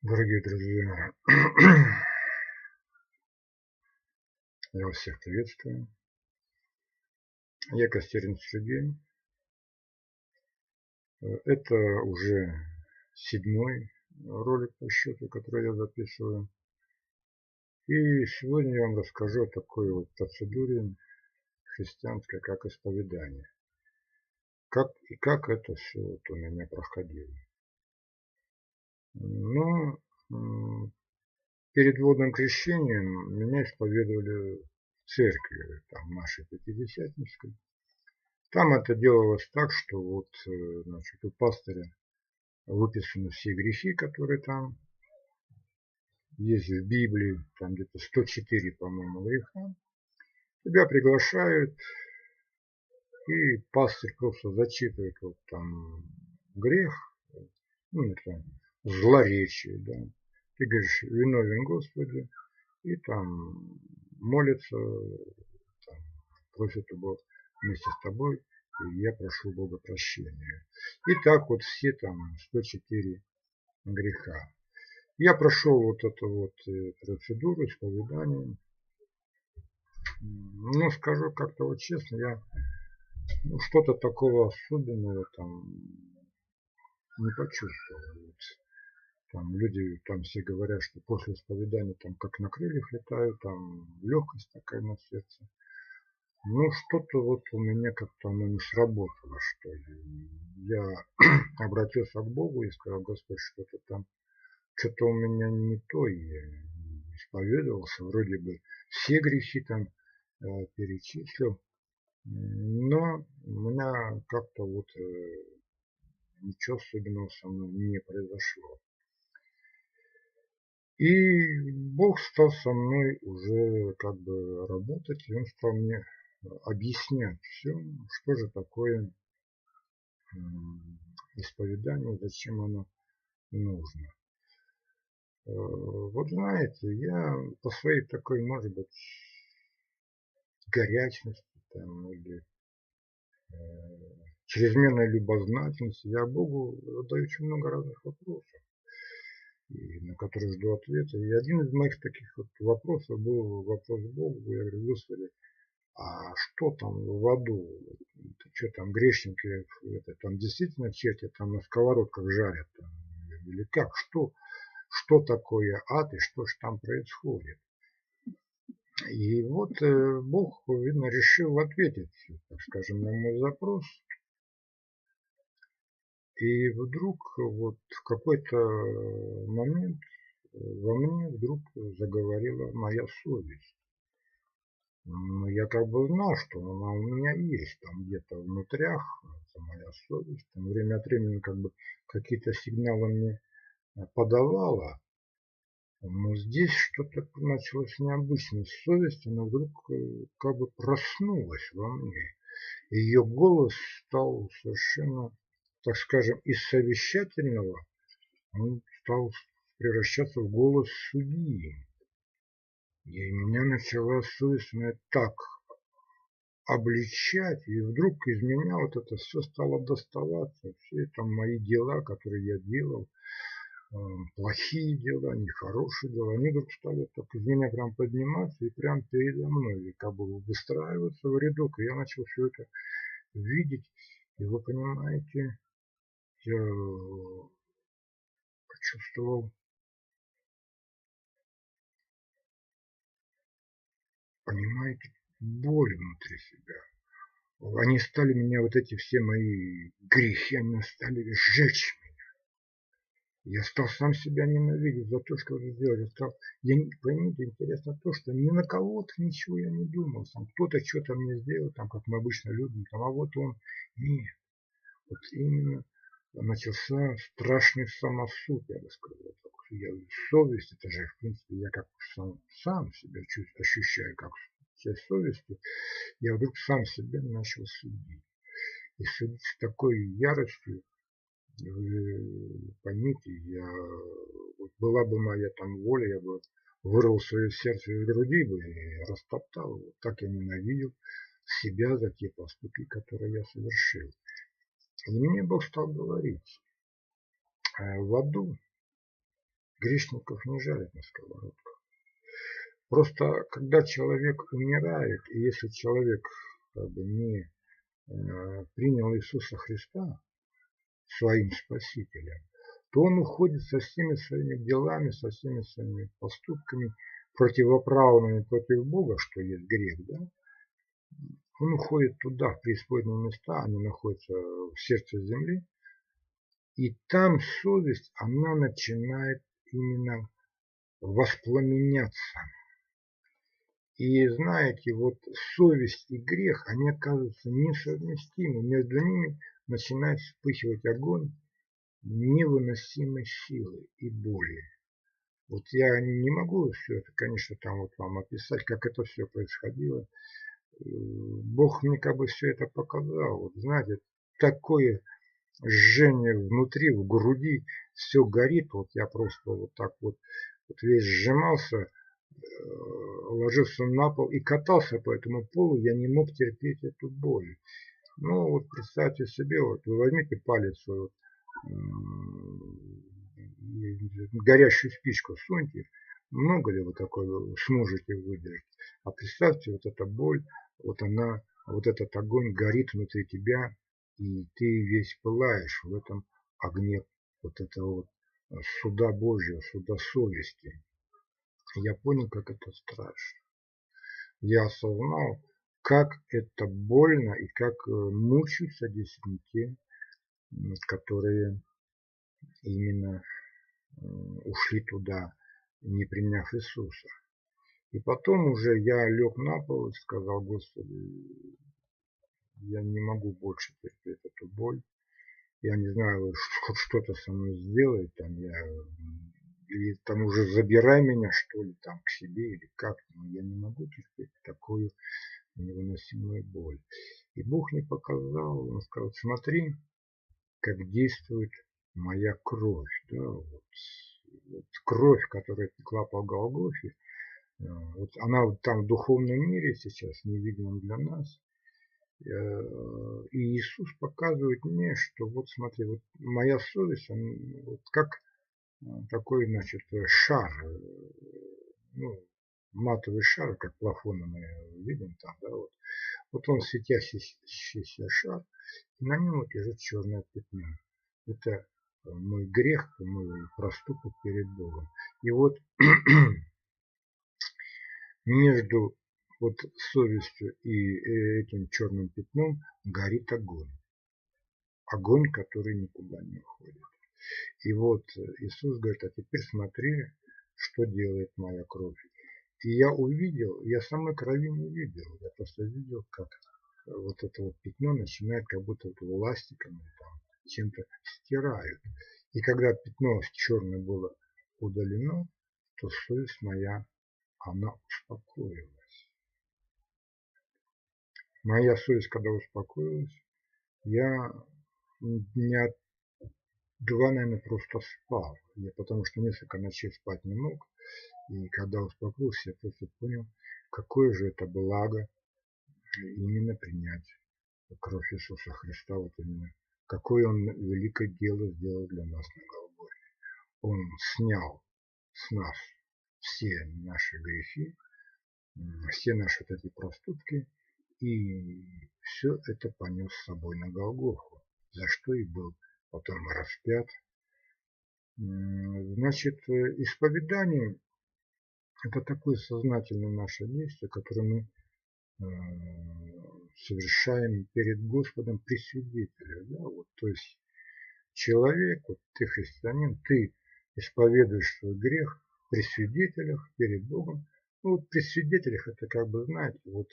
Дорогие друзья, я вас всех приветствую. Я Костерин Сергей. Это уже 7-й ролик по счету, который я записываю. И сегодня я вам расскажу о такой вот процедуре христианской, как исповедание. Как это все вот у меня проходило. Ну, перед водным крещением меня исповедовали в церкви, там, нашей Пятидесятнической. Там это делалось так, что вот, значит, у пастыря выписаны все грехи, которые там есть в Библии, там где-то 104, по-моему, греха. Тебя приглашают, и пастырь просто зачитывает вот там грех, ну, это злоречие, да. Ты говоришь, виновен Господи, и там молится, там, просит у Бога вместе с тобой, и я прошу Бога прощения. И так вот все там 104 греха. Я прошел вот эту вот процедуру исповедания. Ну, скажу как-то вот честно, я что-то такого особенного там не почувствовал. Вот. Там люди там все говорят, что после исповедания там как на крыльях летают, там легкость такая на сердце. Ну, что-то вот у меня как-то оно не сработало, что ли. Я обратился к Богу и сказал, Господь, что-то у меня не то. И я исповедовался, вроде бы все грехи там перечислил, но у меня как-то вот ничего особенного со мной не произошло. И Бог стал со мной уже как бы работать, и Он стал мне объяснять все, что же такое исповедание, зачем оно нужно. Вот знаете, я по своей такой, может быть, горячности там, или чрезмерной любознательности, я Богу задаю очень много разных вопросов, и на которые жду ответа. И один из моих таких вот вопросов был вопрос Богу. Я говорю, Господи, а что там в аду? Что там грешники, это, там действительно черти там на сковородках жарят? Там, или как? Что такое ад и что же там происходит? И вот Бог, видно, решил ответить, так скажем, на мой запрос. И вдруг вот в какой-то момент во мне вдруг заговорила моя совесть. Ну, я как бы знал, что она у меня есть там где-то внутрях, это моя совесть. Там время от времени как бы какие-то сигналы мне подавала. Но здесь что-то началось необычно с совестью, она вдруг как бы проснулась во мне. Ее голос стал совершенно, так скажем, из совещательного, он стал превращаться в голос судьи. И меня начала совесть так обличать, и вдруг из меня вот это все стало доставаться, все это мои дела, которые я делал, плохие дела, нехорошие дела, они вдруг стали так из меня прям подниматься и прям передо мной, и как бы выстраиваться в рядок, и я начал все это видеть, и вы понимаете, я почувствовал, понимаете, боль внутри себя. Они стали меня, вот эти все мои грехи, они стали сжечь. Я стал сам себя ненавидеть за то, что я сделал. Поймите, интересно то, что ни на кого-то ничего я не думал. Там кто-то что-то мне сделал, там, как мы обычно любим, там, а вот он. Нет. Вот именно начался страшный самосуд, я бы сказал. Совесть, это же, в принципе, я как сам себя ощущаю, как часть совести. Я вдруг сам себя начал судить. И судить с такой яростью, вы поймите, вот была бы моя там воля, я бы вырвал свое сердце из груди бы и растоптал. Вот так я ненавидел себя за те поступки, которые я совершил. И мне Бог стал говорить, в аду Грешников не жарят на сковородках. Просто когда человек умирает, и если человек не принял Иисуса Христа своим Спасителем, то он уходит со всеми своими делами, со всеми своими поступками, противоправными против Бога, что есть грех, да? Он уходит туда, в преисподние места, они находятся в сердце земли, и там совесть, она начинает именно воспламеняться. И знаете, вот совесть и грех, они оказываются несовместимы, между ними начинает вспыхивать огонь невыносимой силы и боли. Вот я не могу все это, конечно, там вот вам описать, как это все происходило. Бог мне как бы все это показал. Вот знаете, такое жжение внутри, в груди, все горит. Вот я просто вот так вот весь сжимался, ложился на пол и катался по этому полу. Я не мог терпеть эту боль. Ну вот представьте себе, вот вы возьмите палец свой, вот, горящую спичку суньте, много ли вы такой сможете выдержать? А представьте, вот эта боль, вот она, вот этот огонь горит внутри тебя, и ты весь пылаешь в этом огне вот этого вот суда Божьего, суда совести. Я понял, как это страшно. Я осознал, как это больно и как мучаются действительно те, которые именно ушли туда, не приняв Иисуса. И потом уже я лег на пол и сказал: Господи, я не могу больше терпеть эту боль. Я не знаю, хоть что-то со мной сделает, там или там уже забирай меня, что ли, там к себе, или как. Но я не могу терпеть такую невыносимую боль. И Бог мне показал, Он сказал: смотри, как действует моя кровь. Да, вот кровь, которая текла по Голгофе, вот она вот там в духовном мире сейчас, невидимом для нас. И Иисус показывает мне, что вот смотри, вот моя совесть, вот как такой, значит, шар, ну, матовый шар, как плафоны мы видим там, да, вот он светящийся шар, и на нем вот лежит черное пятно. Это мой грех, мой проступок перед Богом. И вот между вот совестью и этим черным пятном горит огонь. Огонь, который никуда не уходит. И вот Иисус говорит: а теперь смотри, что делает моя кровь. И я увидел, я самой крови не видел, я просто видел, как вот это вот пятно начинает как будто вот ластиками там чем-то стирают. И когда пятно черное было удалено, то совесть моя, она успокоилась. Моя совесть, когда успокоилась, я дня 2, наверное, просто спал. Я потому что несколько ночей спать не мог. И когда успокоился, я просто понял, какое же это благо именно принять кровь Иисуса Христа, вот именно какое Он великое дело сделал для нас на Голгофе. Он снял с нас все наши грехи, все наши вот эти проступки, и все это понес с собой на Голгофу, за что и был потом распят. Значит, исповедание – это такое сознательное наше действие, которое мы совершаем перед Господом при свидетелях. Да? Вот, то есть человек, вот ты христианин, ты исповедуешь свой грех при свидетелях, перед Богом. Ну, вот при свидетелях это как бы, знаете, вот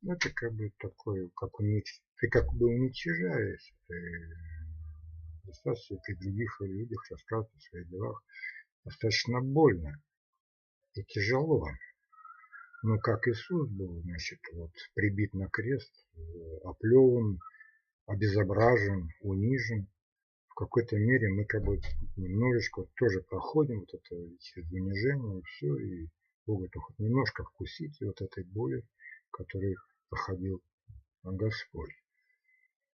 это как бы такое, как ты как бы уничижаешь, ты достаточно при других людях рассказывать о своих делах. Достаточно больно и тяжело. Но как Иисус был, значит, вот прибит на крест, оплеван, обезображен, унижен, в какой-то мере мы как бы немножечко тоже проходим вот это через унижение и все, и Бог это хоть немножко вкусите вот этой боли, которой проходил Господь.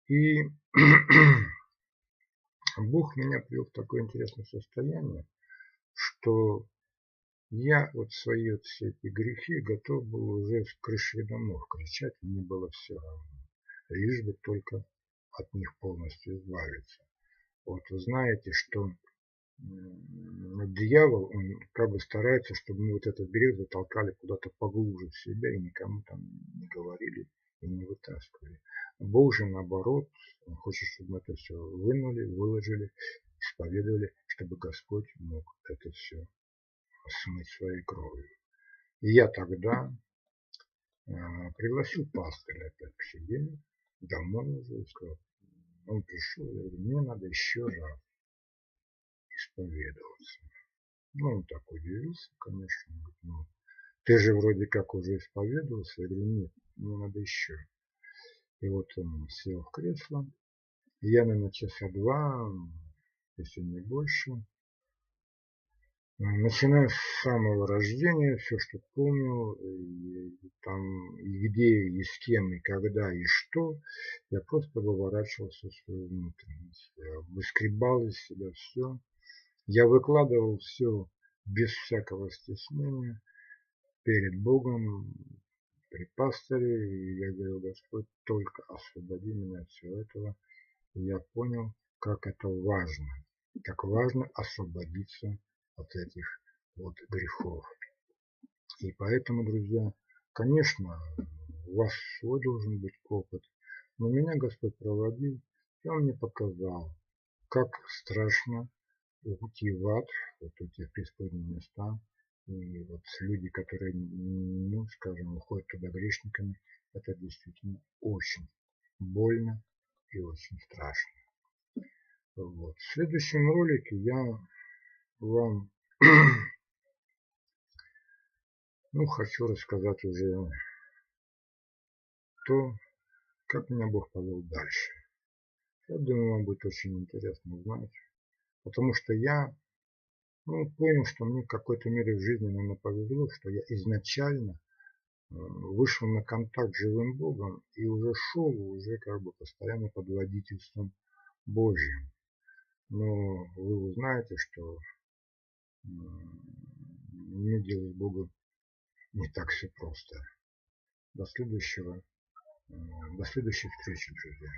И Бог меня привел в такое интересное состояние, что я вот свои вот все эти грехи готов был уже с крыши домов кричать, мне было все равно, лишь бы только от них полностью избавиться. Вот вы знаете, что дьявол, он как бы старается, чтобы мы вот этот грех затолкали куда-то поглубже в себя и никому там не говорили и не вытаскивали. Бог же наоборот, он хочет, чтобы мы это все вынули, выложили, исповедовали, чтобы Господь мог это все смыть своей кровью. И я тогда пригласил пастыря опять к себе, домой уже, и сказал, он пришел, я говорю, мне надо еще раз исповедоваться. Ну, он так удивился, конечно. Он говорит, ну, ты же вроде как уже исповедовался. Я говорю, нет, мне надо еще. И вот он сел в кресло. И я, наверное, часа два, если не больше, начиная с самого рождения, все, что помню, и там, и где, и с кем, и когда, и что, я просто выворачивался в свою внутренность. Я выскребал из себя все. Я выкладывал все без всякого стеснения перед Богом, при пастыре. И я говорил, Господь, только освободи меня от всего этого. И я понял, как это важно. Как важно освободиться от этих вот грехов. И поэтому, друзья, конечно, у вас свой должен быть опыт. Но меня Господь проводил, и Он мне показал, как страшно уйти в ад, вот эти преисподние места. И вот люди, которые, ну, скажем, уходят туда грешниками, это действительно очень больно и очень страшно. Вот. В следующем ролике я вам ну, хочу рассказать уже то, как меня Бог повел дальше. Я думаю, вам будет очень интересно узнать, потому что я понял, что мне в какой-то мере в жизни, наверное, повезло, что я изначально вышел на контакт с живым Богом и уже шел уже как бы постоянно под водительством Божьим. Но вы узнаете, что мне делать Богу не так все просто. До следующей встречи, друзья.